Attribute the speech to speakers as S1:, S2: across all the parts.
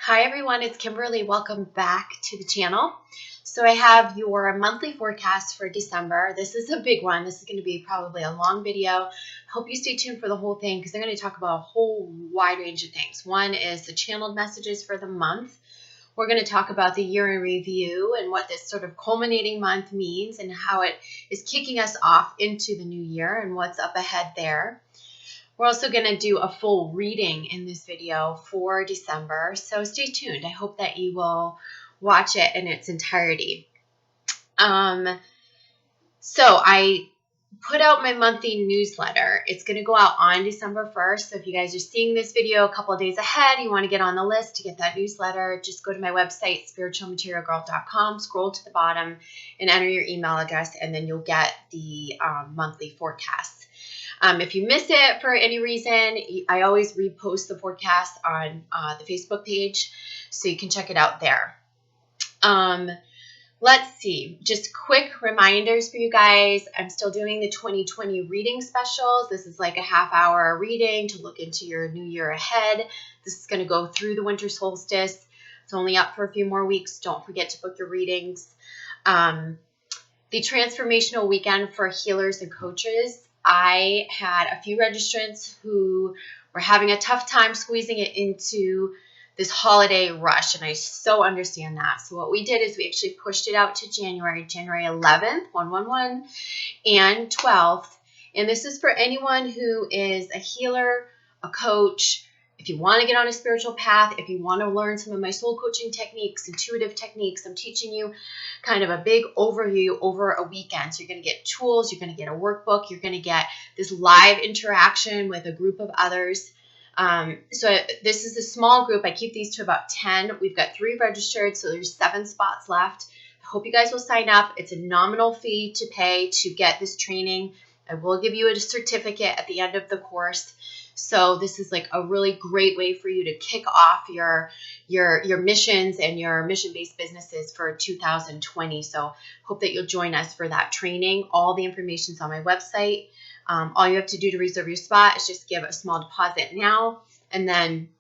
S1: Hi everyone, it's Kimberly. Welcome back to the channel. So I have your monthly forecast for December. This is a big one. This is going to be probably a long video. Hope you stay tuned for the whole thing because they're going to talk about a whole wide range of things. One is the channeled messages for the month. We're going to talk about the year in review and what this sort of culminating month means and how it is kicking us off into the new year and what's up ahead there. We're also going to do a full reading in this video for December, so stay tuned. I hope that you will watch it in its entirety. So I put out my monthly newsletter. It's going to go out on December 1st, so if you guys are seeing this video a couple of days ahead, you want to get on the list to get that newsletter, just go to my website, spiritualmaterialgirl.com, scroll to the bottom, and enter your email address, and then you'll get the monthly forecast. If you miss it for any reason, I always repost the forecast on the Facebook page, so you can check it out there. Let's see, just quick reminders for you guys. I'm still doing the 2020 reading specials. This is like a half-hour reading to look into your new year ahead. This is going to go through the winter solstice. It's only up for a few more weeks. Don't forget to book your readings. The Transformational Weekend for Healers and Coaches. I had a few registrants who were having a tough time squeezing it into this holiday rush, and I so understand that. So what we did is we actually pushed it out to January 11th, 111, and 12th. And this is for anyone who is a healer, a coach. If you want to get on a spiritual path, if you want to learn some of my soul coaching techniques, intuitive techniques, I'm teaching you kind of a big overview over a weekend. So you're going to get tools, you're going to get a workbook, you're going to get this live interaction with a group of others. So this is a small group. I keep these to about 10. We've got 3 registered, so there's 7 spots left. I hope you guys will sign up. It's a nominal fee to pay to get this training. I will give you a certificate at the end of the course. So this is like a really great way for you to kick off your missions and your mission-based businesses for 2020. So hope that you'll join us for that training. All the information is on my website. All you have to do to reserve your spot is just give a small deposit now, and then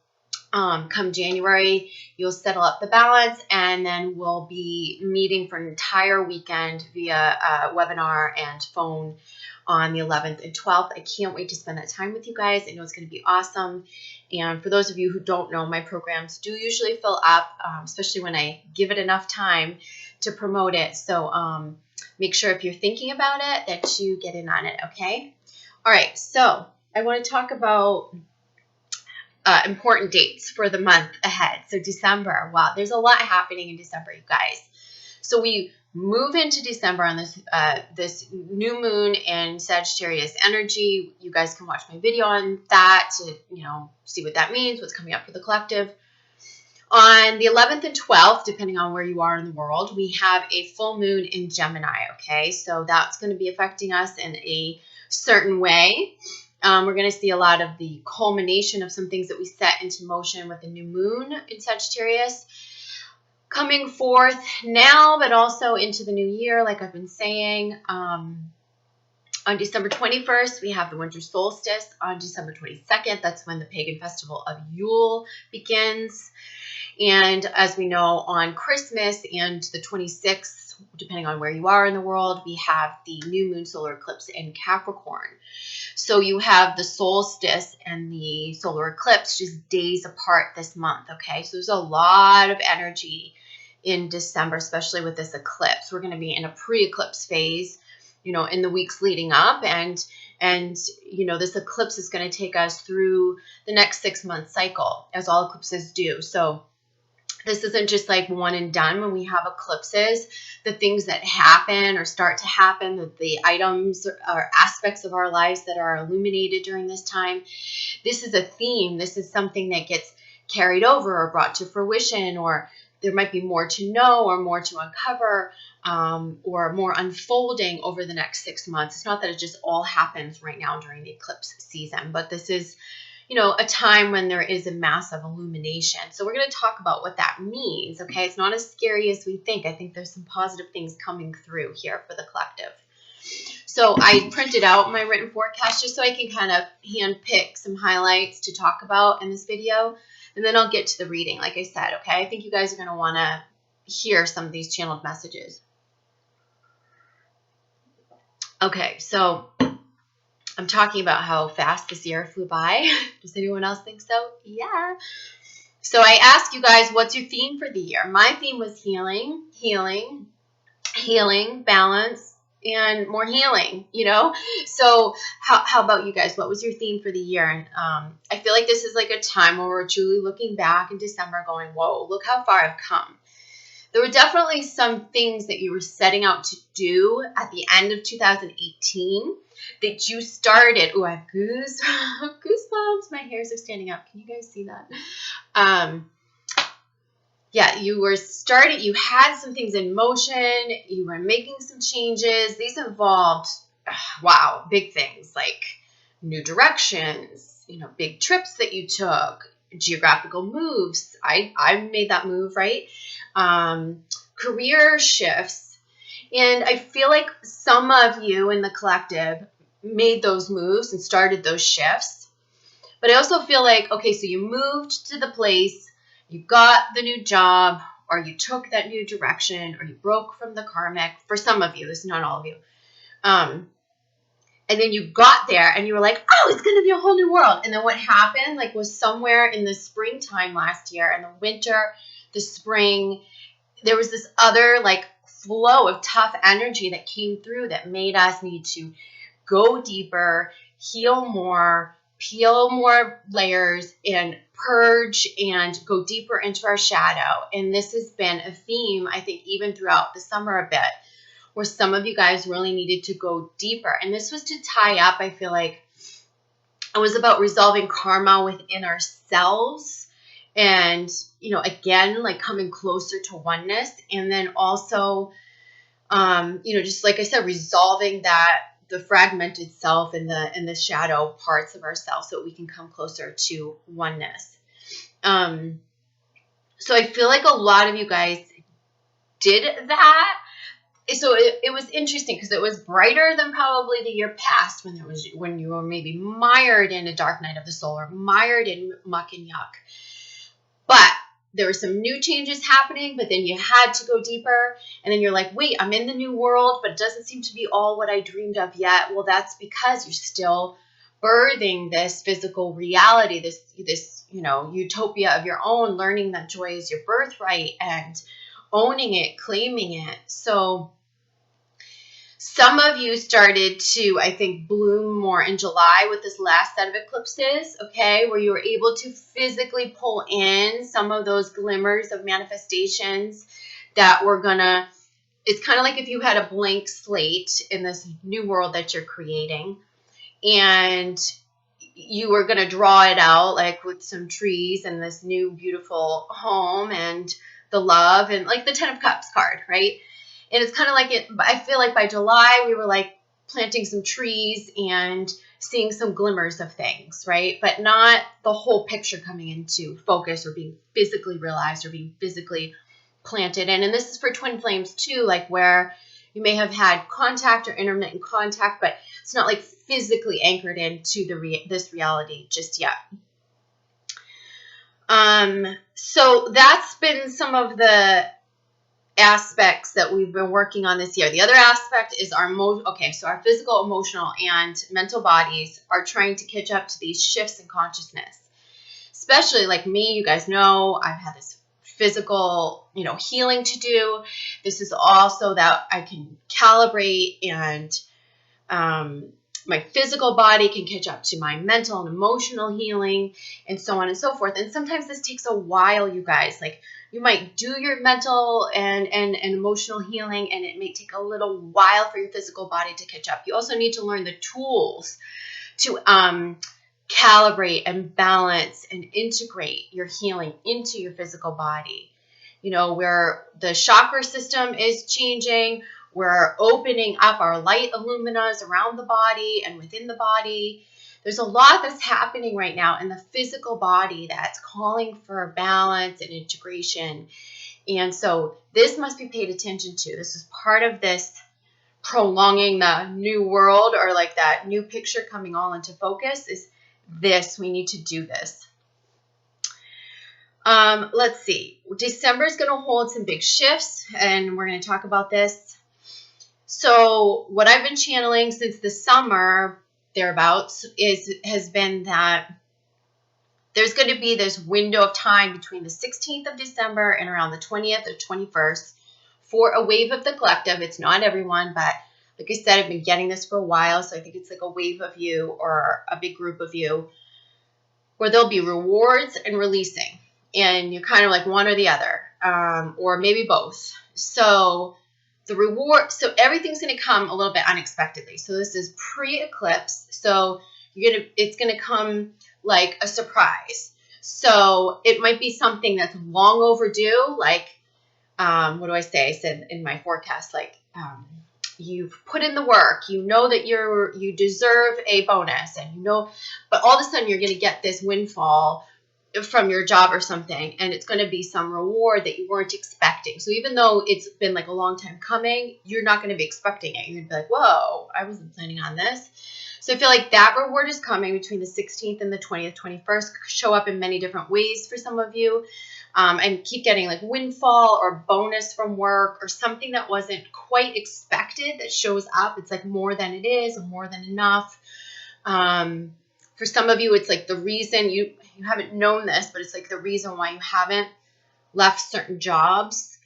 S1: come January, you'll settle up the balance, and then we'll be meeting for an entire weekend via webinar and phone on the 11th and 12th. I can't wait to spend that time with you guys. I know it's going to be awesome. And for those of you who don't know, my programs do usually fill up, especially when I give it enough time to promote it. So make sure if you're thinking about it that you get in on it, okay? All right, so I want to talk about important dates for the month ahead. So December, wow, there's a lot happening in December, you guys. So we move into December on this new moon in Sagittarius energy. You guys can watch my video on that to see what that means, what's coming up for the collective. On the 11th and 12th, depending on where you are in the world, we have a full moon in Gemini, okay? So that's going to be affecting us in a certain way. We're going to see a lot of the culmination of some things that we set into motion with the new moon in Sagittarius coming forth now, but also into the new year, like I've been saying. On December 21st, we have the winter solstice. On December 22nd, that's when the pagan festival of Yule begins. And as we know, on Christmas and the 26th, depending on where you are in the world, we have the new moon solar eclipse in Capricorn. So you have the solstice and the solar eclipse just days apart this month, okay? So there's a lot of energy in December, especially with this eclipse. We're going to be in a pre-eclipse phase, in the weeks leading up, and this eclipse is going to take us through the next 6-month cycle, as all eclipses do. So this isn't just like one and done. When we have eclipses, the things that happen or start to happen, the items or aspects of our lives that are illuminated during this time, this is a theme. This is something that gets carried over or brought to fruition, or there might be more to know or more to uncover, or more unfolding over the next 6 months. It's not that it just all happens right now during the eclipse season, but this is a time when there is a massive illumination. So we're going to talk about what that means, okay? It's not as scary as we think. I think there's some positive things coming through here for the collective. So I printed out my written forecast just so I can kind of hand pick some highlights to talk about in this video. and then I'll get to the reading, like I said, okay? I think you guys are going to want to hear some of these channeled messages. Okay, so I'm talking about how fast this year flew by. Does anyone else think so? Yeah. So I asked you guys, what's your theme for the year? My theme was healing, healing, healing, balance, and more healing, you know? So how about you guys? What was your theme for the year? And I feel like this is like a time where we're truly looking back in December going, whoa, look how far I've come. There were definitely some things that you were setting out to do at the end of 2018 that you started. Oh, I have goosebumps. My hairs are standing up. Can you guys see that? Yeah, you had some things in motion. You were making some changes. These involved, wow, big things like new directions, big trips that you took, geographical moves. I made that move, right? Career shifts. And I feel like some of you in the collective made those moves and started those shifts. But I also feel like, okay, so you moved to the place, you got the new job, or you took that new direction, or you broke from the karmic. For some of you, this is not all of you. And then you got there and you were like, oh, it's going to be a whole new world. And then what happened was somewhere in the springtime last year, and the winter, the spring, there was this other flow of tough energy that came through that made us need to go deeper, heal more, peel more layers, and purge and go deeper into our shadow. And this has been a theme, I think, even throughout the summer a bit, where some of you guys really needed to go deeper. And this was to tie up, I feel like it was about resolving karma within ourselves. And, again, coming closer to oneness. And then also, just like I said, resolving the fragmented self and the shadow parts of ourselves so that we can come closer to oneness. So I feel like a lot of you guys did that. So it was interesting because it was brighter than probably the year past when you were maybe mired in a dark night of the soul or mired in muck and yuck. But there were some new changes happening, but then you had to go deeper. And then you're like, wait, I'm in the new world, but it doesn't seem to be all what I dreamed of yet. Well, that's because you're still birthing this physical reality, this utopia of your own, learning that joy is your birthright and owning it, claiming it. So some of you started to, I think, bloom more in July with this last set of eclipses, okay, where you were able to physically pull in some of those glimmers of manifestations that were it's kind of like if you had a blank slate in this new world that you're creating, and you were going to draw it out with some trees and this new beautiful home and the love and the 10 of Cups card, right? And it's kind of I feel like by July, we were planting some trees and seeing some glimmers of things, right? But not the whole picture coming into focus or being physically realized or being physically planted in. And this is for twin flames too, where you may have had contact or intermittent contact, but it's not physically anchored into this reality just yet. So that's been some of the aspects that we've been working on this year. The other aspect is so our physical, emotional, and mental bodies are trying to catch up to these shifts in consciousness. Especially me, you guys know I've had this physical, healing to do. This is also that I can calibrate and my physical body can catch up to my mental and emotional healing and so on and so forth. And sometimes this takes a while, you guys. You might do your mental and emotional healing, and it may take a little while for your physical body to catch up. You also need to learn the tools to calibrate and balance and integrate your healing into your physical body. Where the chakra system is changing, we're opening up our light illuminas around the body and within the body. There's a lot that's happening right now in the physical body that's calling for balance and integration. And so this must be paid attention to. This is part of this prolonging the new world, or that new picture coming all into focus is this. We need to do this. Let's see. December is going to hold some big shifts, and we're going to talk about this. So what I've been channeling since the summer, thereabouts, has been that there's going to be this window of time between the 16th of December and around the 20th or 21st for a wave of the collective. It's not everyone, but like I said, I've been getting this for a while, so I think it's like a wave of you or a big group of you where there'll be rewards and releasing. And you're kind of like one or the other, or maybe both. So the reward, so everything's going to come a little bit unexpectedly. So this is pre-eclipse. So it's going to come like a surprise. So it might be something that's long overdue. Like, what do I say? I said in my forecast, like, you've put in the work, you know that you deserve a bonus, and you know, but all of a sudden you're going to get this windfall from your job or something, and it's going to be some reward that you weren't expecting. So even though it's been like a long time coming, you're not going to be expecting it. You're going to be like, whoa, I wasn't planning on this. So I feel like that reward is coming between the 16th and the 20th, 21st. Show up in many different ways for some of you. And keep getting like windfall or bonus from work or something that wasn't quite expected that shows up. It's like more than it is or more than enough. For some of you, it's like the reason you haven't known this, but it's like the reason why you haven't left certain jobs,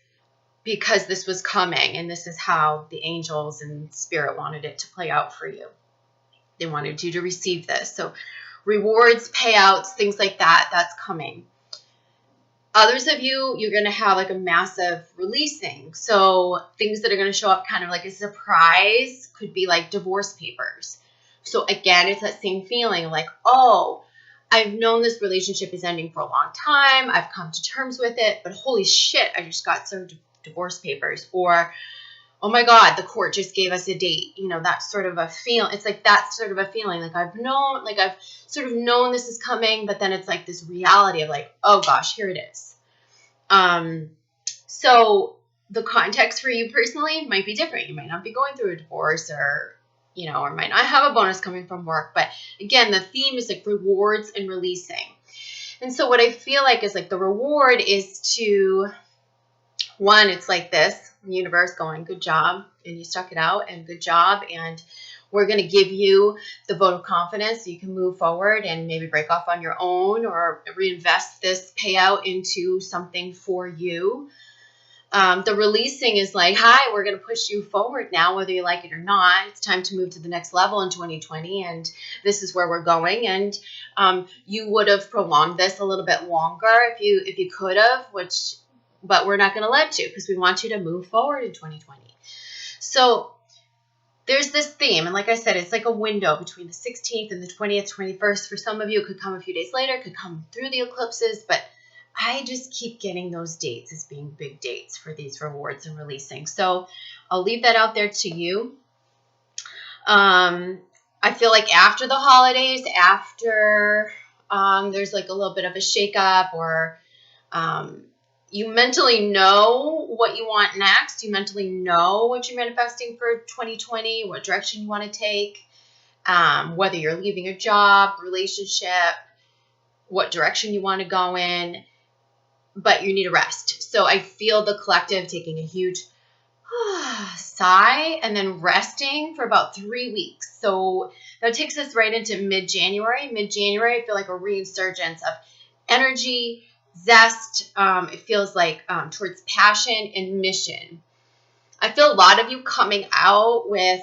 S1: because this was coming, and this is how the angels and spirit wanted it to play out for you. They wanted you to receive this. So rewards, payouts, things like that, that's coming. Others of you, you're going to have like a massive releasing. So things that are going to show up kind of like a surprise could be like divorce papers. So again, it's that same feeling like, oh, I've known this relationship is ending for a long time. I've come to terms with it, but holy shit, I just got some divorce papers. Or, oh my God, the court just gave us a date. You know, that's sort of a feel. It's like that sort of a feeling. Like I've sort of known this is coming, but then it's like this reality of like, oh gosh, here it is. So the context for you personally might be different. You might not be going through a divorce, or, you know, or might not have a bonus coming from work. But again, the theme is like rewards and releasing. And so what I feel like is like the reward is to, one, it's like this universe going, good job, and you stuck it out, and good job, and we're going to give you the vote of confidence so you can move forward and maybe break off on your own or reinvest this payout into something for you. The releasing is like, hi, we're going to push you forward now, whether you like it or not. It's time to move to the next level in 2020, and this is where we're going. And you would have prolonged this a little bit longer if you could have, but we're not going to let you, because we want you to move forward in 2020. So there's this theme, and like I said, it's like a window between the 16th and the 20th, 21st. For some of you, it could come a few days later, it could come through the eclipses, but I just keep getting those dates as being big dates for these rewards and releasing. So I'll leave that out there to you. I feel like after the holidays, after there's like a little bit of a shakeup, or you mentally know what you want next. You mentally know what you're manifesting for 2020, what direction you want to take, whether you're leaving a job, relationship, what direction you want to go in, but you need a rest. So I feel the collective taking a huge sigh and then resting for about 3 weeks. So that takes us right into mid-January. Mid-January, I feel like a resurgence of energy, zest. It feels like towards passion and mission. I feel a lot of you coming out with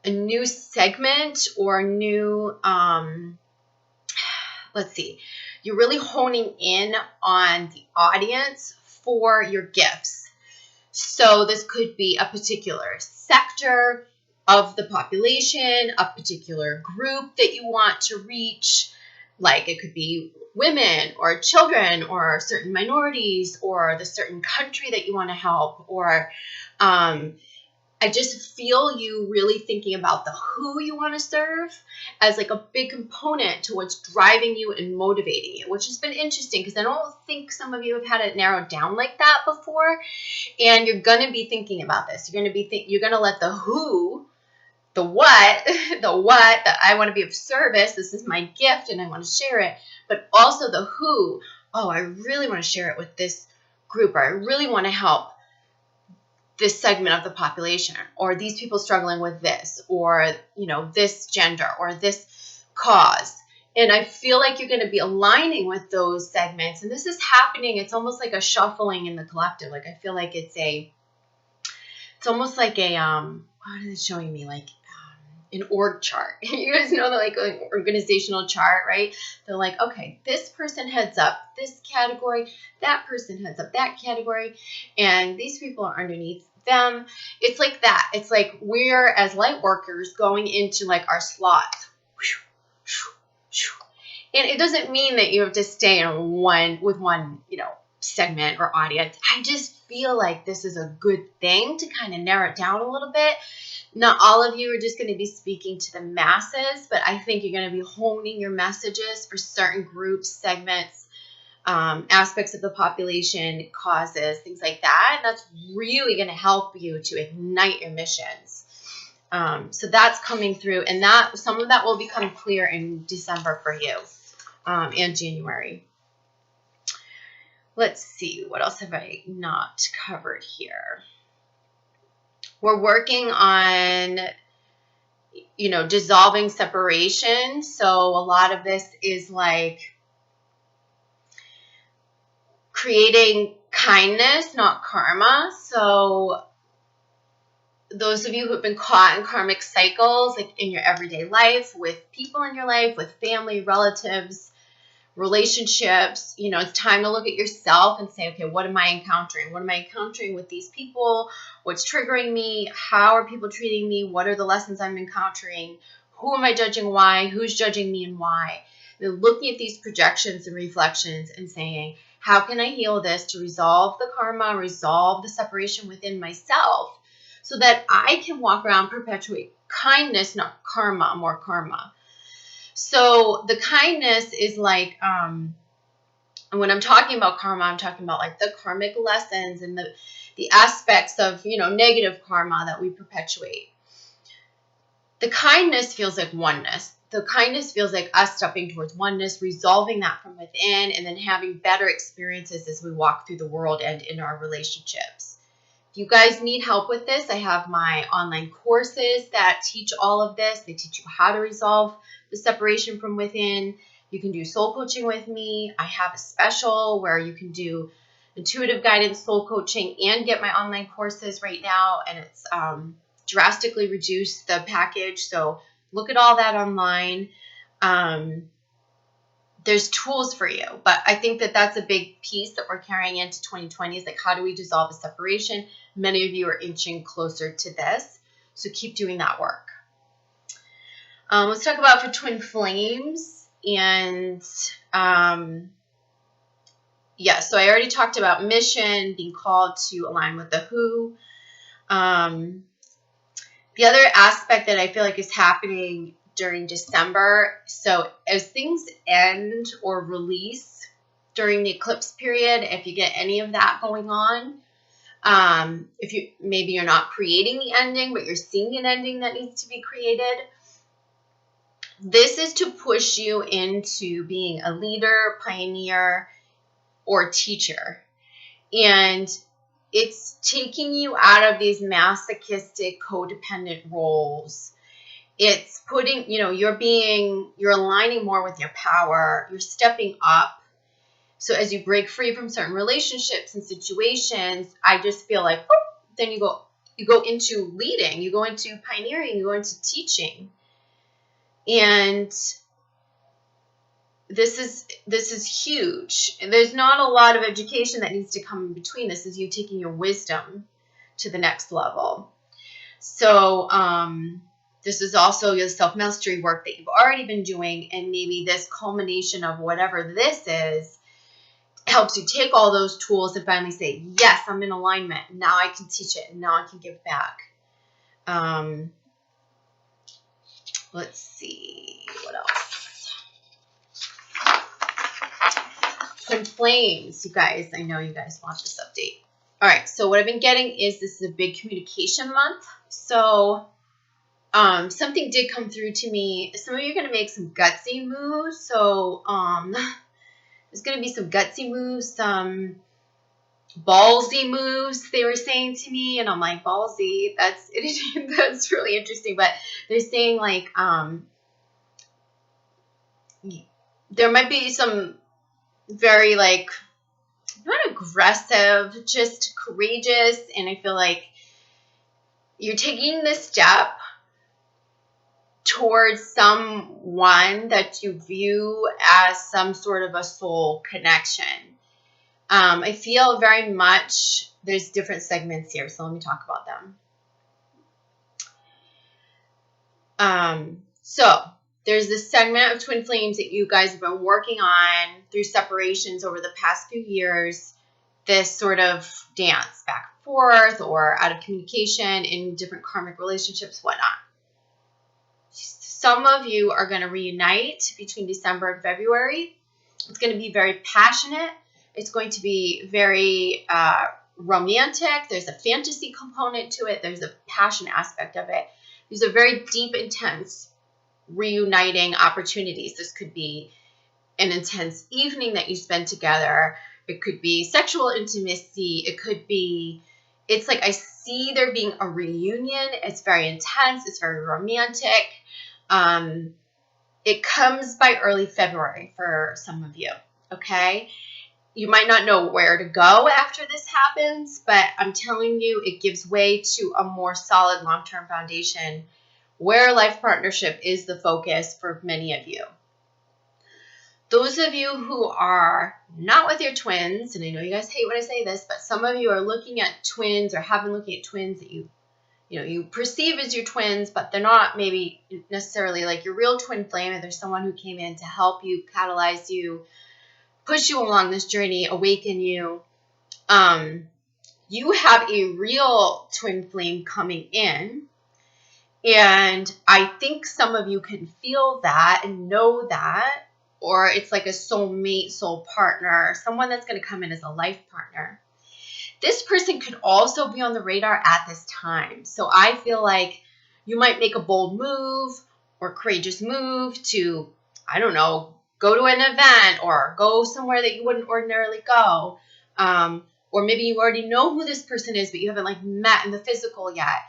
S1: a new segment or a new, let's see, you're really honing in on the audience for your gifts. So this could be a particular sector of the population, a particular group that you want to reach. Like it could be women or children or certain minorities or the certain country that you want to help. Or I just feel you really thinking about the who you want to serve as like a big component to what's driving you and motivating you, which has been interesting because I don't think some of you have had it narrowed down like that before. And you're going to be thinking about this. You're going to let the who, the what, that I want to be of service. This is my gift and I want to share it. But also the who. oh, I really want to share it with this group, or I really want to help this segment of the population, or these people struggling with this, or, you know, this gender, or this cause. And I feel like you're going to be aligning with those segments. And this is happening. It's almost like a shuffling in the collective. Like, I feel like it's almost like a, what is it showing me? Like, an org chart. You guys know that, like, an organizational chart, right? They're like, okay, this person heads up this category, that person heads up that category, and these people are underneath them. It's like that. It's like we're, as light workers, going into like our slots. And it doesn't mean that you have to stay in one, you know, segment or audience. I just feel like this is a good thing to kind of narrow it down a little bit. Not all of you are just going to be speaking to the masses, but I think you're going to be honing your messages for certain groups, segments, aspects of the population, causes, things like that. And that's really going to help you to ignite your missions. So that's coming through, and that some of that will become clear in December for you, and January. Let's see, what else have I not covered here? We're working on, you know, dissolving separation. So a lot of this is like creating kindness, not karma. So those of you who have been caught in karmic cycles, like in your everyday life, with people in your life, with family, relatives, relationships, you know, it's time to look at yourself and say, okay, what am I encountering? What am I encountering with these people? What's triggering me? How are people treating me? What are the lessons I'm encountering? Who am I judging? Why? Who's judging me and why? And looking at these projections and reflections and saying, how can I heal this to resolve the karma, resolve the separation within myself, so that I can walk around, perpetuate kindness, not karma, more karma. So the kindness is like, and when I'm talking about karma, I'm talking about like the karmic lessons and the aspects of, you know, negative karma that we perpetuate. The kindness feels like oneness. The kindness feels like us stepping towards oneness, resolving that from within, and then having better experiences as we walk through the world and in our relationships. If you guys need help with this, I have my online courses that teach all of this. They teach you how to resolve the separation from within. You can do soul coaching with me. I have a special where you can do intuitive guidance, soul coaching, and get my online courses right now. And it's drastically reduced the package. So look at all that online. There's tools for you, but I think that that's a big piece that we're carrying into 2020 is like, how do we dissolve the separation? Many of you are inching closer to this, so keep doing that work. Let's talk about for twin flames. And yeah, so I already talked about mission, being called to align with the who. The other aspect that I feel like is happening during December, so as things end or release during the eclipse period, if you get any of that going on, if you maybe you're not creating the ending, but you're seeing an ending that needs to be created, this is to push you into being a leader, pioneer, or teacher. And it's taking you out of these masochistic, codependent roles. It's putting, you know, you're aligning more with your power. You're stepping up. So as you break free from certain relationships and situations, I just feel like, oh, then you go into leading, you go into pioneering, you go into teaching. And this is huge. And there's not a lot of education that needs to come in between. This is you taking your wisdom to the next level. So, this is also your self-mastery work that you've already been doing, and maybe this culmination of whatever this is helps you take all those tools and finally say, yes, I'm in alignment. Now I can teach it. Now I can give back. Let's see. What else? Twin flames, you guys. I know you guys want this update. All right. So what I've been getting is this is a big communication month. So something did come through to me. Some of you are going to make some gutsy moves. So There's going to be some gutsy moves, some ballsy moves, they were saying to me. And I'm like, ballsy? That's really interesting. But they're saying like, there might be some very like, not aggressive, just courageous. And I feel like you're taking this step towards someone that you view as some sort of a soul connection. I feel very much, there's different segments here, so let me talk about them. So there's this segment of twin flames that you guys have been working on through separations over the past few years, this sort of dance back and forth or out of communication in different karmic relationships, whatnot. Some of you are going to reunite between December and February. It's going to be very passionate. It's going to be very romantic. There's a fantasy component to it. There's a passion aspect of it. These are very deep, intense reuniting opportunities. This could be an intense evening that you spend together. It could be sexual intimacy. It could be, it's like I see there being a reunion. It's very intense. It's very romantic. It comes by early February for some of you, okay? You might not know where to go after this happens, but I'm telling you, it gives way to a more solid long-term foundation where life partnership is the focus for many of you. Those of you who are not with your twins, and I know you guys hate when I say this, but some of you are looking at twins or have been looking at twins that you perceive as your twins, but they're not maybe necessarily like your real twin flame, and there's someone who came in to help you, catalyze you, push you along this journey, awaken you. You have a real twin flame coming in, and I think some of you can feel that and know that, or it's like a soulmate, soul partner, someone that's going to come in as a life partner. This person could also be on the radar at this time. So I feel like you might make a bold move or courageous move to, I don't know, go to an event or go somewhere that you wouldn't ordinarily go. Or maybe you already know who this person is, but you haven't like met in the physical yet.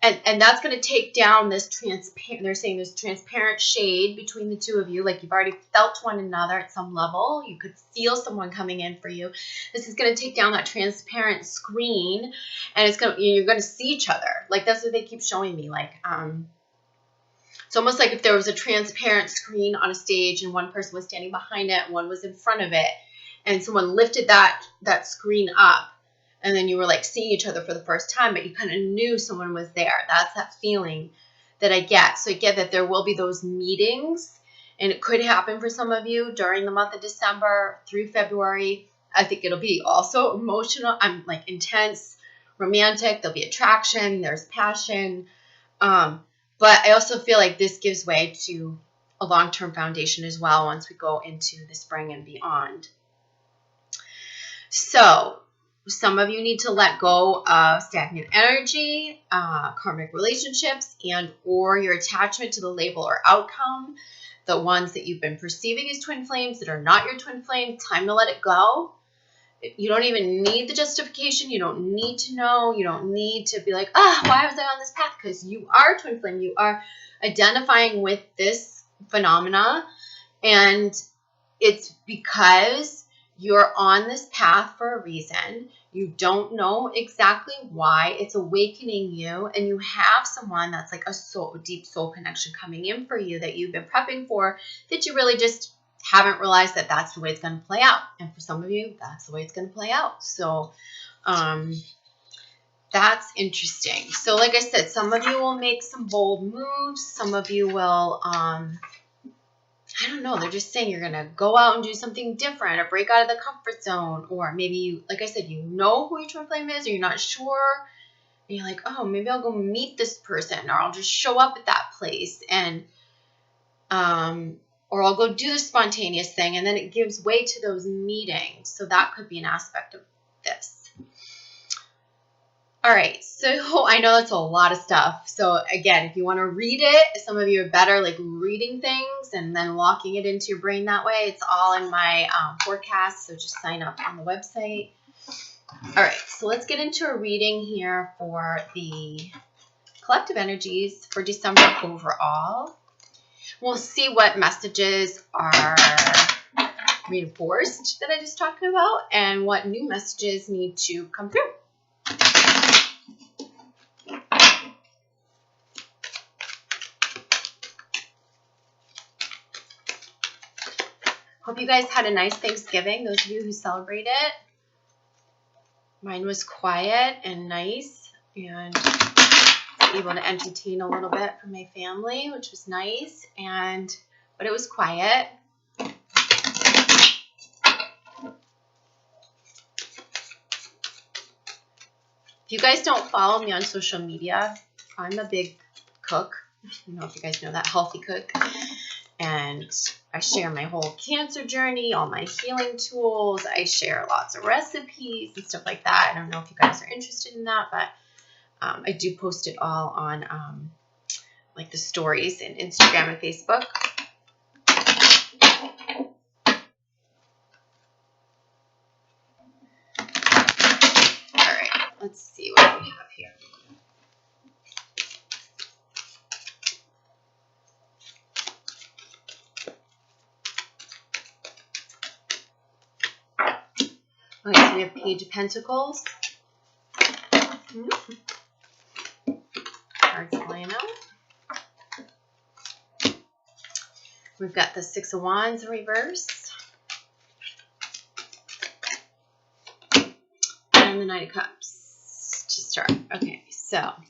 S1: And that's going to take down this transparent, they're saying this transparent shade between the two of you. Like you've already felt one another at some level. You could feel someone coming in for you. This is going to take down that transparent screen, and you're going to see each other. Like that's what they keep showing me. Like, it's almost like if there was a transparent screen on a stage and one person was standing behind it and one was in front of it, and someone lifted that screen up. And then you were like seeing each other for the first time, but you kind of knew someone was there. That's that feeling that I get. So I get that there will be those meetings, and it could happen for some of you during the month of December through February. I think it'll be also emotional. I'm like intense, romantic. There'll be attraction. There's passion. But I also feel like this gives way to a long-term foundation as well once we go into the spring and beyond. So some of you need to let go of stagnant energy, karmic relationships, and or your attachment to the label or outcome, the ones that you've been perceiving as twin flames that are not your twin flame. Time to let it go. You don't even need the justification. You don't need to know. You don't need to be like, why was I on this path? Because you are twin flame. You are identifying with this phenomena, and it's because you're on this path for a reason. You don't know exactly why. It's awakening you, and you have someone that's like a deep soul connection coming in for you that you've been prepping for, that you really just haven't realized that that's the way it's going to play out. And for some of you, that's the way it's going to play out. So that's interesting. So like I said, some of you will make some bold moves. Some of you will I don't know, they're just saying you're going to go out and do something different or break out of the comfort zone. Or maybe you, like I said, you know who your twin flame is, or you're not sure. And you're like, oh, maybe I'll go meet this person, or I'll just show up at that place, and or I'll go do the spontaneous thing. And then it gives way to those meetings. So that could be an aspect of this. All right, so I know that's a lot of stuff. So again, if you want to read it, some of you are better like reading things and then locking it into your brain that way. It's all in my forecast, so just sign up on the website. All right, so let's get into a reading here for the collective energies for December overall. We'll see what messages are reinforced that I just talked about and what new messages need to come through. Hope you guys had a nice Thanksgiving, those of you who celebrate it. Mine was quiet and nice, and able to entertain a little bit for my family, which was nice, but it was quiet. If you guys don't follow me on social media, I'm a big cook. I don't know if you guys know that, healthy cook. And I share my whole cancer journey, all my healing tools. I share lots of recipes and stuff like that. I don't know if you guys are interested in that, but I do post it all on like the stories in Instagram and Facebook. All right, let's see what we have here. Okay, so we have Page of Pentacles. Cards flying out. We've got the Six of Wands in reverse. And the Knight of Cups to start. Okay, so I'm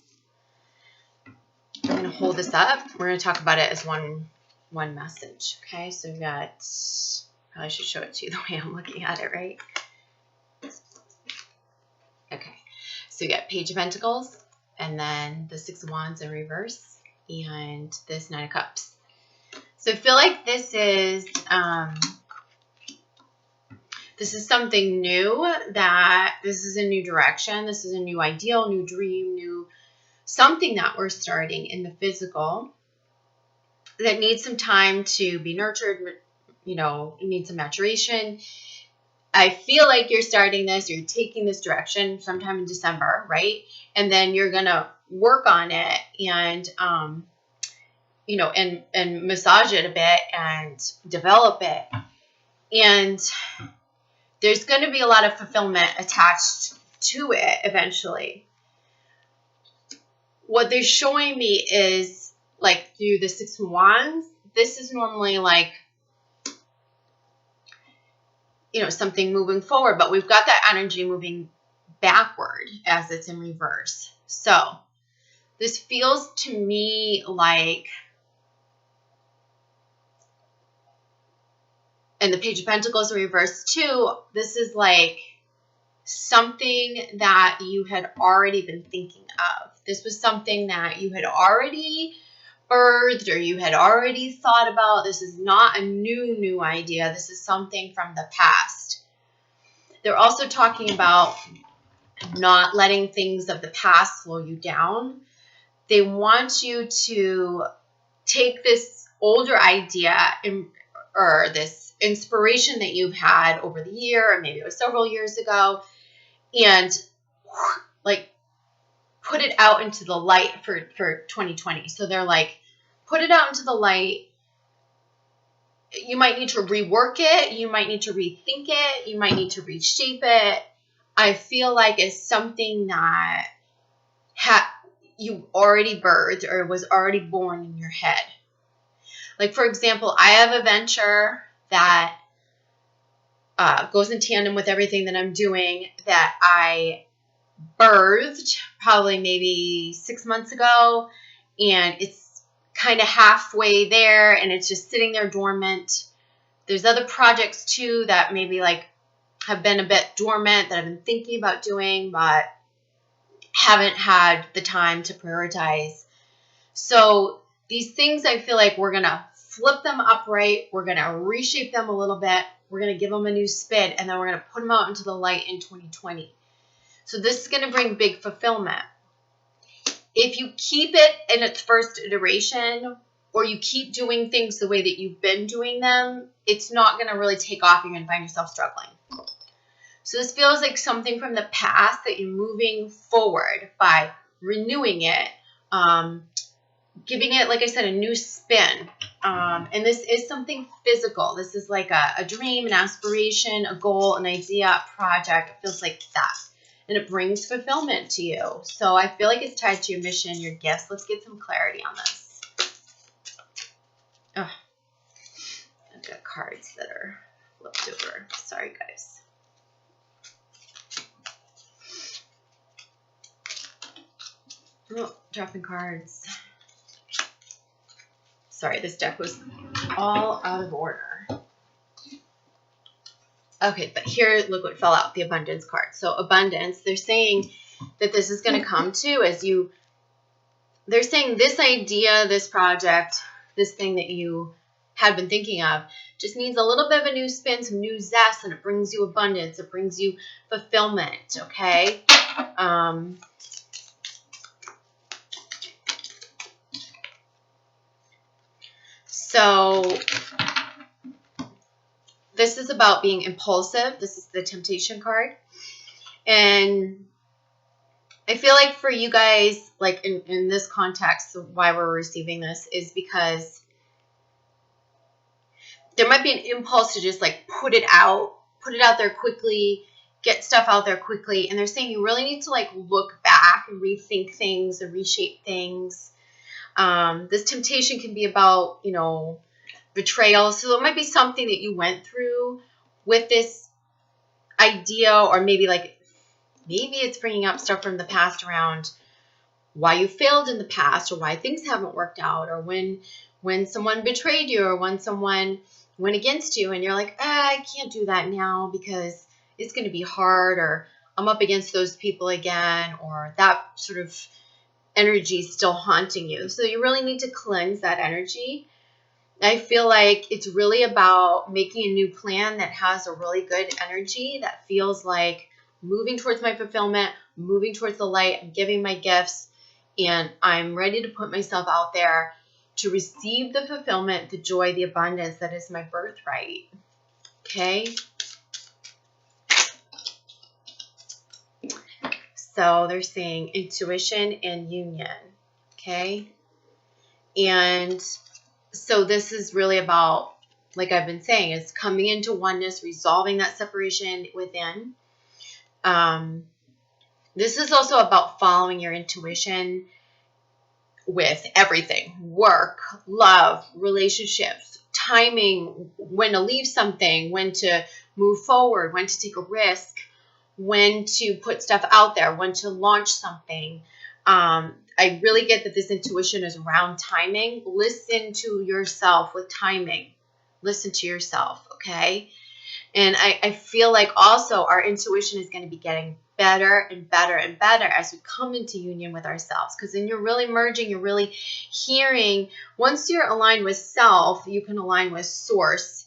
S1: going to hold this up. We're going to talk about it as one message. Okay, so we've got, probably should show it to you the way I'm looking at it, right? Okay, so you got Page of Pentacles, and then the Six of Wands in reverse, and this Nine of Cups. So I feel like this is something new, that this is a new direction, this is a new ideal, new dream, new something that we're starting in the physical that needs some time to be nurtured, you know, it needs some maturation. I feel like you're starting this, you're taking this direction sometime in December, right? And then you're going to work on it and, you know, and massage it a bit and develop it. And there's going to be a lot of fulfillment attached to it eventually. What they're showing me is, like, through the Six of Wands, this is normally like, you know, something moving forward, but we've got that energy moving backward as it's in reverse. So this feels to me like, and the Page of Pentacles in reverse too, this is like something that you had already been thinking of. This was something that you had already birthed or you had already thought about. This is not a new idea. This is something from the past. They're also talking about not letting things of the past slow you down. They want you to take this older idea or this inspiration that you've had over the year, or maybe it was several years ago, and like put it out into the light for 2020. So they're like, put it out into the light. You might need to rework it. You might need to rethink it. You might need to reshape it. I feel like it's something that you already birthed or was already born in your head. Like, for example, I have a venture that goes in tandem with everything that I'm doing that I birthed probably maybe 6 months ago, and it's kind of halfway there and it's just sitting there dormant. There's other projects too that maybe like have been a bit dormant that I've been thinking about doing but haven't had the time to prioritize. So these things, I feel like we're going to flip them upright. We're going to reshape them a little bit. We're going to give them a new spin, and then we're going to put them out into the light in 2020. So this is going to bring big fulfillment. If you keep it in its first iteration, or you keep doing things the way that you've been doing them, it's not going to really take off. You're going to find yourself struggling. So this feels like something from the past that you're moving forward by renewing it, giving it, like I said, a new spin. And this is something physical. This is like a dream, an aspiration, a goal, an idea, a project. It feels like that. And it brings fulfillment to you. So I feel like it's tied to your mission, your gifts. Let's get some clarity on this. Oh, I've got cards that are flipped over. Sorry, guys. Oh, dropping cards. Sorry, this deck was all out of order. Okay, but here, look what fell out, the abundance card. So abundance, they're saying that this is going to come to as you, they're saying this idea, this project, this thing that you had been thinking of just needs a little bit of a new spin, some new zest, and it brings you abundance. It brings you fulfillment, okay? So this is about being impulsive. This is the temptation card. And I feel like for you guys, like in this context, why we're receiving this is because there might be an impulse to just like put it out there quickly, get stuff out there quickly. And they're saying you really need to like look back and rethink things and reshape things. This temptation can be about, you know, betrayal. So it might be something that you went through with this idea, or maybe it's bringing up stuff from the past around why you failed in the past, or why things haven't worked out, or when someone betrayed you, or when someone went against you and you're like, I can't do that now because it's going to be hard, or I'm up against those people again, or that sort of energy is still haunting you. So you really need to cleanse that energy. I feel like it's really about making a new plan that has a really good energy, that feels like moving towards my fulfillment, moving towards the light. I'm giving my gifts, and I'm ready to put myself out there to receive the fulfillment, the joy, the abundance that is my birthright. Okay? So they're saying intuition and union. Okay? And so this is really about, like I've been saying, it's coming into oneness, resolving that separation within. This is also about following your intuition with everything: work, love, relationships, timing, when to leave something, when to move forward, when to take a risk, when to put stuff out there, when to launch something. I really get that this intuition is around timing. Listen to yourself with timing. Listen to yourself, okay? And I feel like also our intuition is going to be getting better and better and better as we come into union with ourselves. Because then you're really merging, you're really hearing. Once you're aligned with self, you can align with source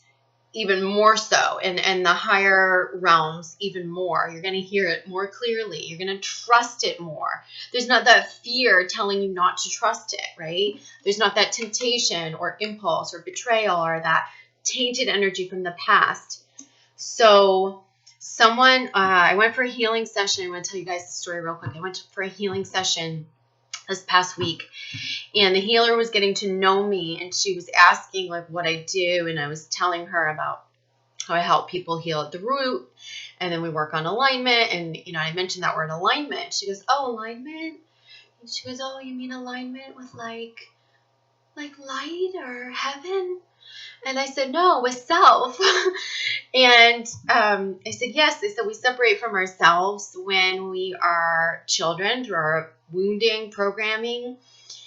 S1: even more so, and the higher realms even more. You're going to hear it more clearly. You're going to trust it more. There's not that fear telling you not to trust it, right? There's not that temptation or impulse or betrayal or that tainted energy from the past. So I went for a healing session. I want to tell you guys the story real quick. I went for a healing session this past week, and the healer was getting to know me, and she was asking like what I do, and I was telling her about how I help people heal at the root, and then we work on alignment, and I mentioned that word alignment. She goes, "Oh, alignment?" And she goes, "Oh, you mean alignment with like light or heaven?" And I said, "No, with self." And I said, "Yes." I said, "We separate from ourselves when we are children through our wounding, programming.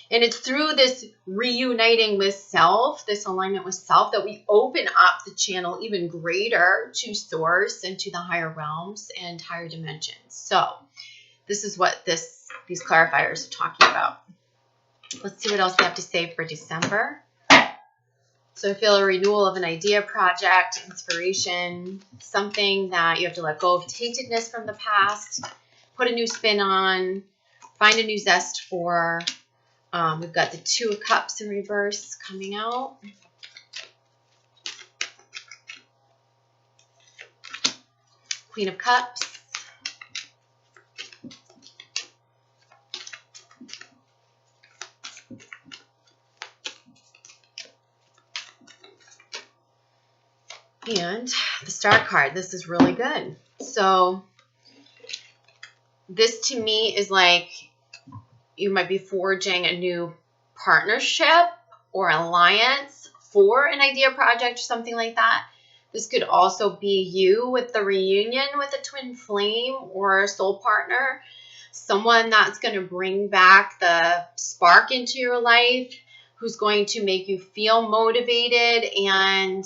S1: And it's through this reuniting with self, this alignment with self, that we open up the channel even greater to source and to the higher realms and higher dimensions." So this is what these clarifiers are talking about. Let's see what else they have to say for December. So I feel a renewal of an idea, project, inspiration, something that you have to let go of taintedness from the past, put a new spin on, find a new zest for. We've got the Two of Cups in reverse coming out. Queen of Cups. And the Star card. This is really good. So this to me is like you might be forging a new partnership or alliance for an idea project or something like that. This could also be you with the reunion with a twin flame or a soul partner. Someone that's going to bring back the spark into your life, who's going to make you feel motivated and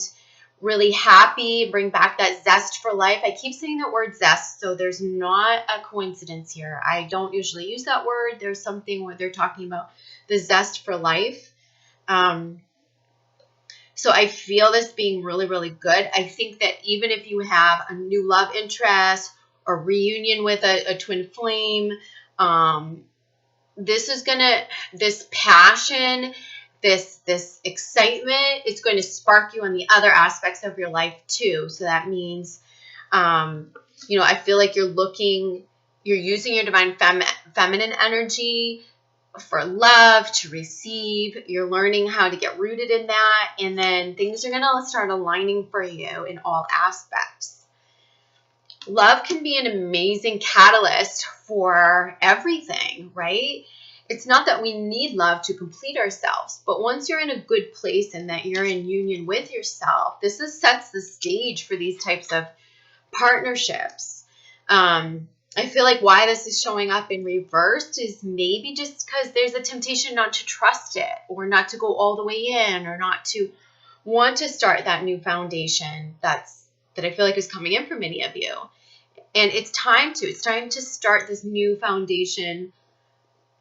S1: really happy, bring back that zest for life. I keep saying that word zest, so there's not a coincidence here. I don't usually use that word. There's something where they're talking about the zest for life. So I feel this being really, really good. I think that even if you have a new love interest or reunion with a twin flame, this passion, this excitement, it's going to spark you in the other aspects of your life too. So that means, I feel like you're using your divine feminine energy for love, to receive. You're learning how to get rooted in that. And then things are going to start aligning for you in all aspects. Love can be an amazing catalyst for everything, right? It's not that we need love to complete ourselves, but once you're in a good place and that you're in union with yourself, this sets the stage for these types of partnerships. I feel like why this is showing up in reverse is maybe just because there's a temptation not to trust it, or not to go all the way in, or not to want to start that new foundation that I feel like is coming in for many of you. And it's time to start this new foundation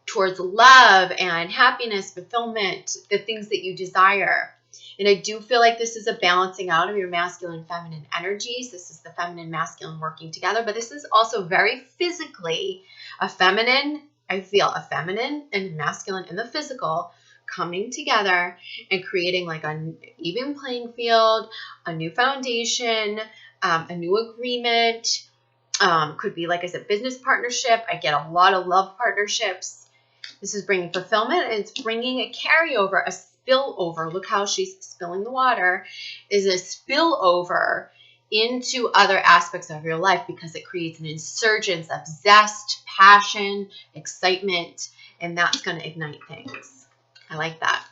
S1: towards love and happiness, fulfillment, the things that you desire. And I do feel like this is a balancing out of your masculine and feminine energies. This is the feminine and masculine working together, but this is also very physically I feel a feminine and masculine in the physical coming together and creating like an even playing field, a new foundation, a new agreement. Could be, like I said, business partnership. I get a lot of love partnerships. This is bringing fulfillment, and it's bringing a carryover, a spillover. Look how she's spilling the water, is a spillover into other aspects of your life, because it creates an insurgence of zest, passion, excitement, and that's going to ignite things. I like that.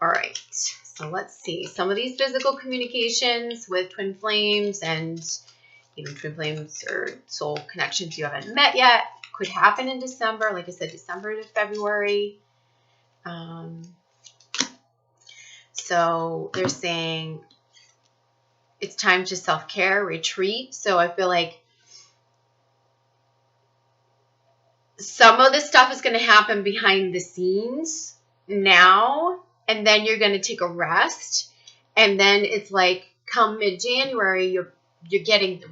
S1: All right, so let's see. Some of these physical communications with twin flames and even twin flames or soul connections you haven't met yet could happen in December. Like I said, December to February. So they're saying it's time to self-care, retreat. So I feel like some of this stuff is going to happen behind the scenes now, and then you're going to take a rest. And then it's like come mid-January, you're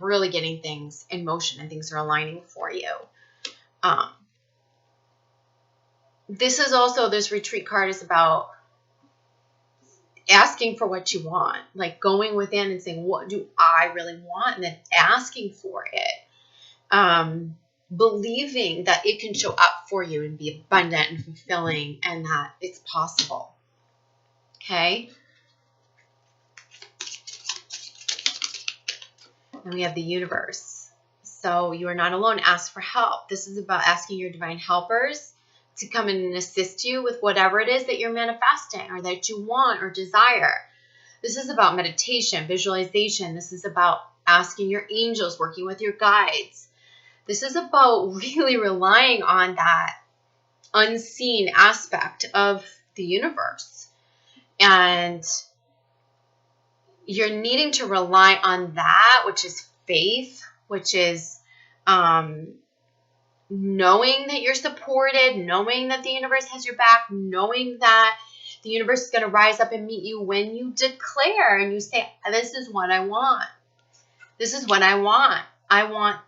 S1: really getting things in motion and things are aligning for you. This retreat card is about asking for what you want, like going within and saying, what do I really want? And then asking for it. Believing that it can show up for you and be abundant and fulfilling, and that it's possible. Okay. And we have the universe. So you are not alone. Ask for help. This is about asking your divine helpers to come in and assist you with whatever it is that you're manifesting or that you want or desire. This is about meditation, visualization. This is about asking your angels, working with your guides. This is about really relying on that unseen aspect of the universe. And you're needing to rely on that, which is faith, which is knowing that you're supported, knowing that the universe has your back, knowing that the universe is going to rise up and meet you when you declare and you say, this is what I want. This is what I want. I want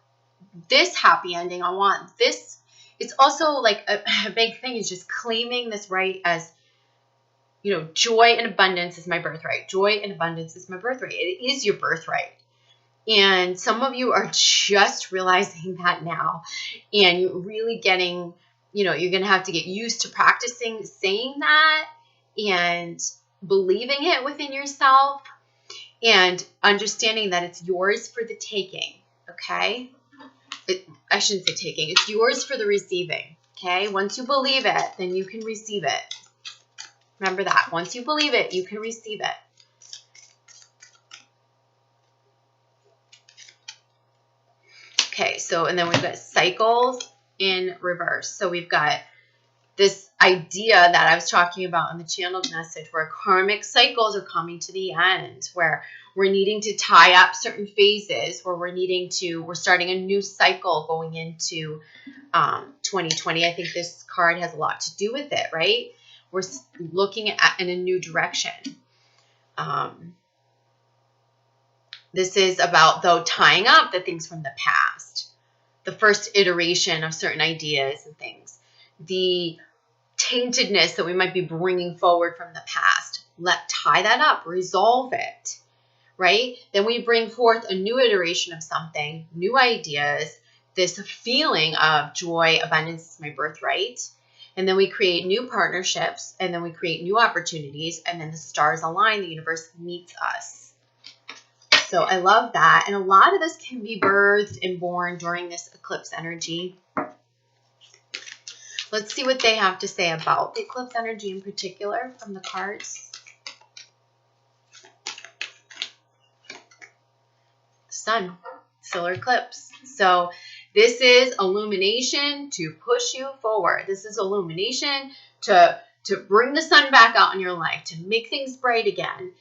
S1: this happy ending. I want this. It's also like a big thing is just claiming this right as, you know, joy and abundance is my birthright. Joy and abundance is my birthright. It is your birthright. And some of you are just realizing that now, and you're really getting, you know, you're going to have to get used to practicing saying that and believing it within yourself and understanding that it's yours for the taking. Okay. I shouldn't say taking. It's yours for the receiving. Okay. Once you believe it, then you can receive it. Remember that. Once you believe it, you can receive it. Okay, so, and then we've got cycles in reverse. So we've got this idea that I was talking about in the channeled message where karmic cycles are coming to the end, where we're needing to tie up certain phases, where we're starting a new cycle going into 2020. I think this card has a lot to do with it, right? We're looking at in a new direction. This is about, though, tying up the things from the past, the first iteration of certain ideas and things, the taintedness that we might be bringing forward from the past. Tie that up, resolve it, right? Then we bring forth a new iteration of something, new ideas, this feeling of joy, abundance is my birthright. And then we create new partnerships, and then we create new opportunities, and then the stars align, the universe meets us. So I love that. And a lot of this can be birthed and born during this eclipse energy. Let's see what they have to say about the eclipse energy in particular from the cards. Sun, solar eclipse. So this is illumination to push you forward. This is illumination to bring the sun back out in your life, to make things bright again.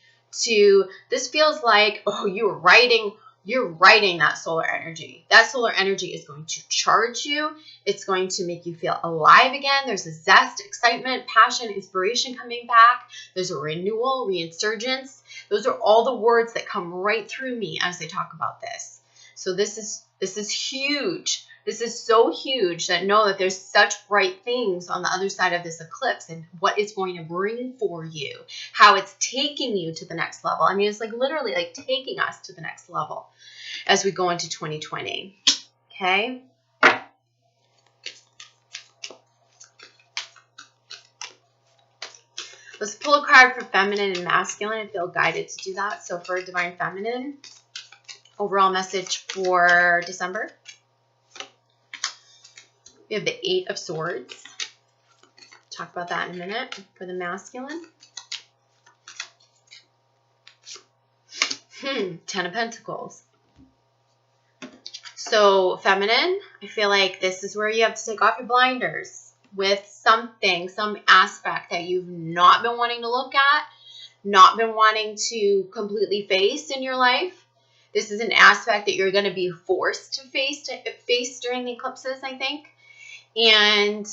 S1: This feels like, oh, you're writing that solar energy. That solar energy is going to charge you. It's going to make you feel alive again. There's a zest, excitement, passion, inspiration coming back. There's a renewal, reinsurgence. Those are all the words that come right through me as I talk about this. So this is huge. This is so huge that know that there's such bright things on the other side of this eclipse and what it's going to bring for you, how it's taking you to the next level. I mean, it's like literally like taking us to the next level as we go into 2020. Okay. Let's pull a card for feminine and masculine and feel guided to do that. So for divine feminine, overall message for December. We have the 8 of Swords. Talk about that in a minute. For the masculine. 10 of Pentacles. So feminine, I feel like this is where you have to take off your blinders with something, some aspect that you've not been wanting to look at, not been wanting to completely face in your life. This is an aspect that you're going to be forced to face during the eclipses, I think. And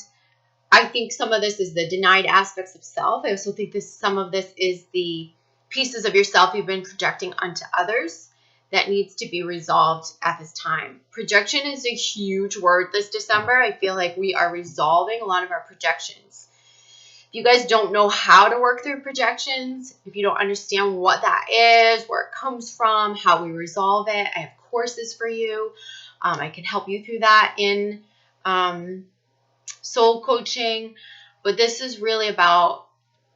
S1: I think some of this is the denied aspects of self. I also think some of this is the pieces of yourself you've been projecting onto others that needs to be resolved at this time. Projection is a huge word this December. I feel like we are resolving a lot of our projections. If you guys don't know how to work through projections, if you don't understand what that is, where it comes from, how we resolve it, I have courses for you. I can help you through that in soul coaching, but this is really about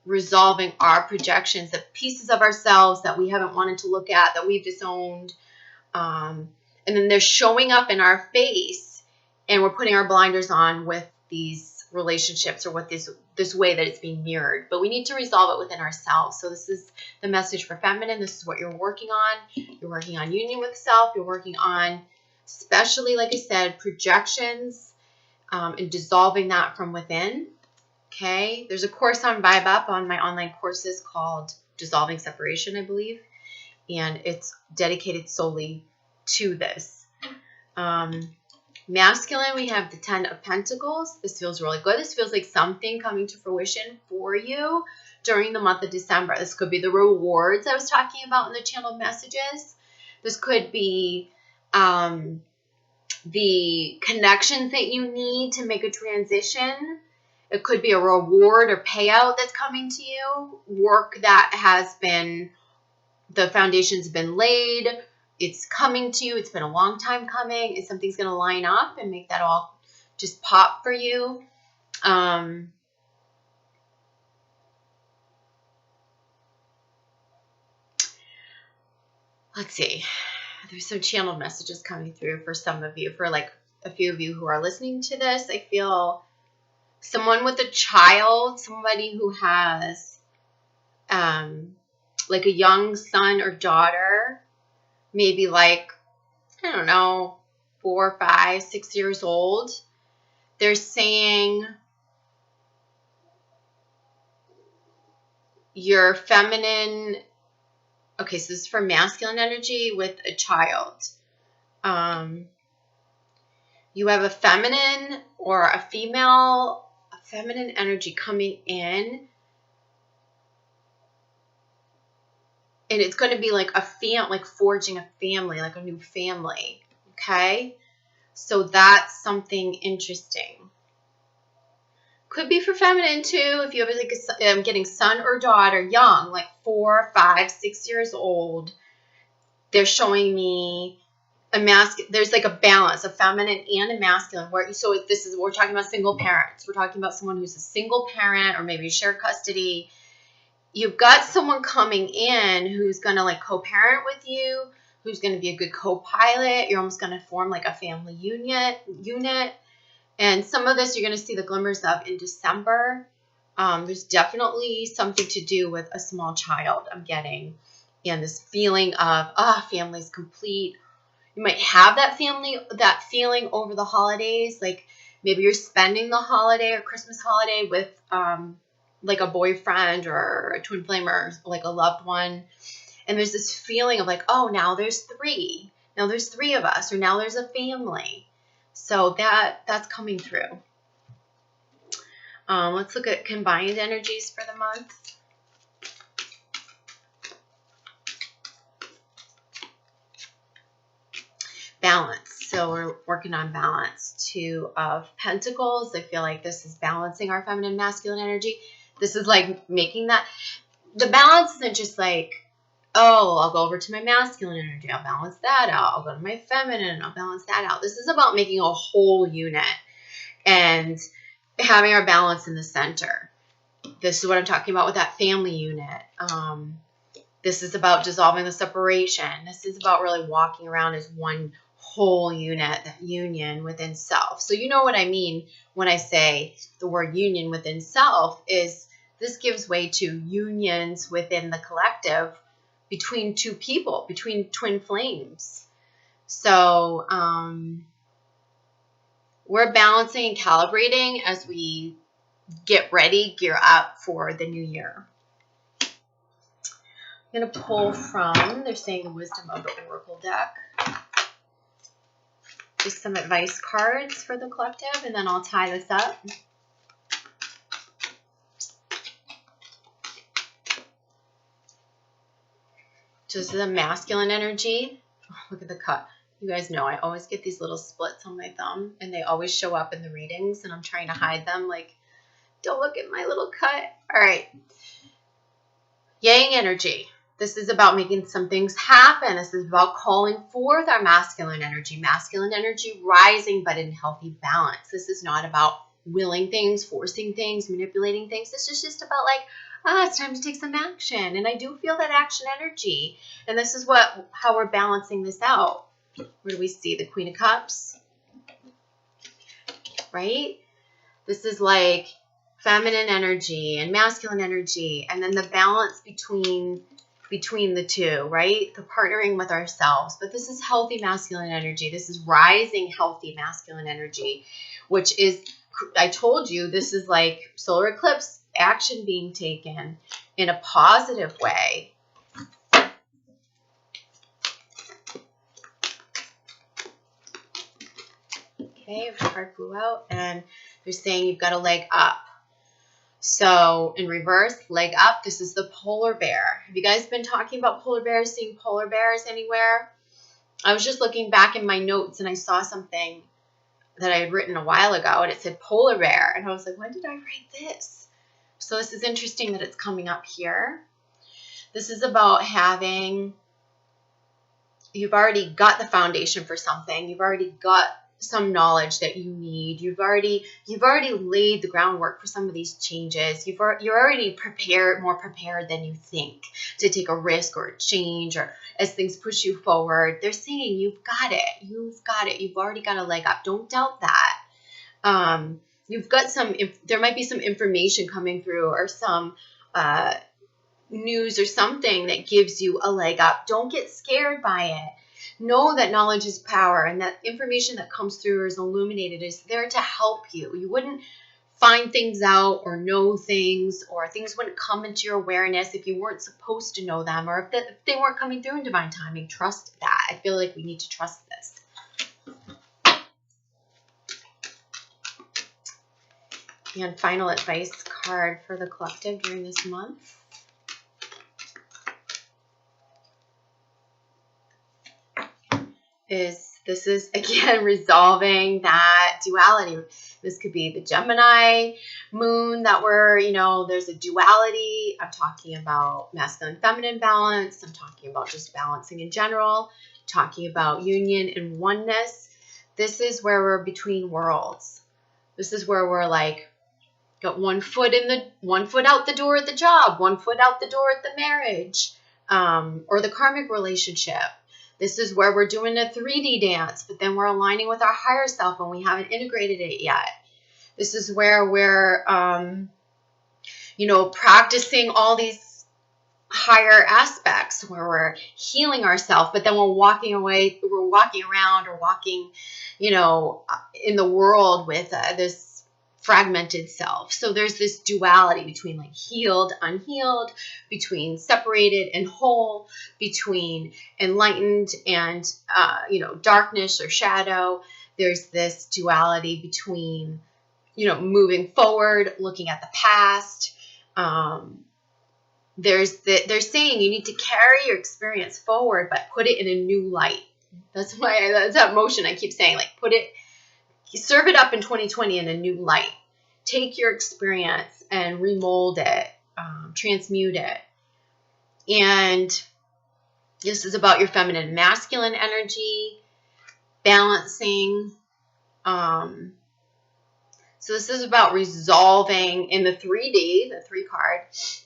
S1: resolving our projections, the pieces of ourselves that we haven't wanted to look at, that we've disowned, and then they're showing up in our face, and we're putting our blinders on with these relationships or with this way that it's being mirrored. But we need to resolve it within ourselves. So this is the message for feminine. This is what you're working on. You're working on union with self. You're working on, especially, like I said, projections, and dissolving that from within. Okay. There's a course on Vibe Up on my online courses called Dissolving Separation, I believe. And it's dedicated solely to this. Masculine, we have the 10 of Pentacles. This feels really good. This feels like something coming to fruition for you during the month of December. This could be the rewards I was talking about in the channeled messages. This could be the connections that you need to make a transition. It could be a reward or payout that's coming to you. Work that has been, the foundation's been laid. It's coming to you. It's been a long time coming. And something's going to line up and make that all just pop for you. Let's see. There's some channeled messages coming through for some of you. For like a few of you who are listening to this, I feel someone with a child, somebody who has like a young son or daughter, maybe like, I don't know, 4, 5, 6 years old. They're saying your feminine, okay, so this is for masculine energy with a child. You have a feminine or a female, a feminine energy coming in. And it's going to be like like forging a family, like a new family. Okay. So that's something interesting. Could be for feminine too. If you have like I'm getting son or daughter, young, like 4, 5, 6 years old. They're showing me a masculine. There's like a balance, a feminine and a masculine. So this is, we're talking about single parents. We're talking about someone who's a single parent or maybe shared custody. You've got someone coming in who's going to like co-parent with you, who's going to be a good co-pilot. You're almost going to form like a family unit. And some of this you're going to see the glimmers of in December. There's definitely something to do with a small child I'm getting. And this feeling of, family's complete. You might have that feeling over the holidays. Like maybe you're spending the holiday or Christmas holiday with like a boyfriend or a twin flame or like a loved one. And there's this feeling of like, oh, now there's 3. Now there's 3 of us, or now there's a family. So that's coming through. Let's look at combined energies for the month. Balance. So we're working on balance. 2 of Pentacles. I feel like this is balancing our feminine, masculine energy. This is like making that. The balance isn't just like, oh, I'll go over to my masculine energy. I'll balance that out. I'll go to my feminine. I'll balance that out. This is about making a whole unit and having our balance in the center. This is what I'm talking about with that family unit. This is about dissolving the separation. This is about really walking around as one whole unit, that union within self. So you know what I mean when I say the word union within self is this gives way to unions within the collective between 2 people, between twin flames. So we're balancing and calibrating as we get ready, gear up for the new year. I'm going to pull from, they're saying the wisdom of the Oracle deck. Just some advice cards for the collective, and then I'll tie this up. Just the masculine energy. Oh, look at the cut. You guys know I always get these little splits on my thumb, and they always show up in the readings, and I'm trying to hide them. Like, don't look at my little cut. All right. Yang energy. This is about making some things happen. This is about calling forth our masculine energy rising, but in healthy balance. This is not about willing things, forcing things, manipulating things. This is just about like, it's time to take some action. And I do feel that action energy. And this is how we're balancing this out. Where do we see the Queen of Cups? Right? This is like feminine energy and masculine energy. And then the balance between the 2, right? The partnering with ourselves. But this is healthy masculine energy. This is rising healthy masculine energy, which is, I told you, this is like solar eclipse action being taken in a positive way. Okay, a card flew out, and they're saying you've got a leg up. So in reverse, leg up, this is the polar bear. Have you guys been talking about polar bears, seeing polar bears anywhere? I was just looking back in my notes and I saw something that I had written a while ago, and it said polar bear. And I was like, when did I write this? So this is interesting that it's coming up here. This is about you've already got the foundation for something. You've already got some knowledge that you need. You've already laid the groundwork for some of these changes. You're already more prepared than you think to take a risk or a change, or as things push you forward. They're saying you've got it. You've already got a leg up. Don't doubt that. You've got there might be some information coming through, or some news or something that gives you a leg up. Don't get scared by it. Know that knowledge is power, and that information that comes through or is illuminated is there to help you. You wouldn't find things out or know things, or things wouldn't come into your awareness if you weren't supposed to know them, or if they weren't coming through in divine timing. Trust that. I feel like we need to trust this. And final advice card for the collective during this month. This is again resolving that duality. This could be the Gemini moon that there's a duality. I'm talking about masculine feminine balance. I'm talking about just balancing in general. I'm talking about union and oneness. This is where we're between worlds. This is where we're like got one foot out the door at the job, one foot out the door at the marriage, or the karmic relationship. This is where we're doing a 3D dance, but then we're aligning with our higher self and we haven't integrated it yet. This is where we're, practicing all these higher aspects where we're healing ourselves, but then we're walking around or walking, in the world with this fragmented self. So there's this duality between like healed, unhealed, between separated and whole, between enlightened and, darkness or shadow. There's this duality between, moving forward, looking at the past. They're saying you need to carry your experience forward, but put it in a new light. That's that motion I keep saying, like serve it up in 2020 in a new light. Take your experience and remold it, transmute it. And this is about your feminine and masculine energy, balancing. So this is about resolving in the 3D, the 3 card.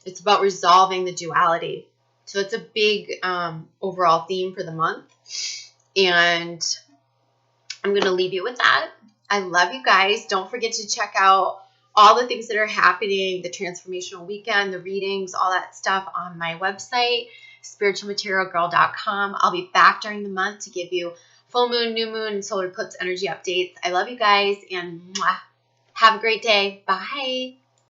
S1: It's about resolving the duality. So it's a big overall theme for the month. And I'm going to leave you with that. I love you guys. Don't forget to check out all the things that are happening, the Transformational Weekend, the readings, all that stuff on my website, spiritualmaterialgirl.com. I'll be back during the month to give you full moon, new moon, and solar eclipse energy updates. I love you guys, and have a great day. Bye.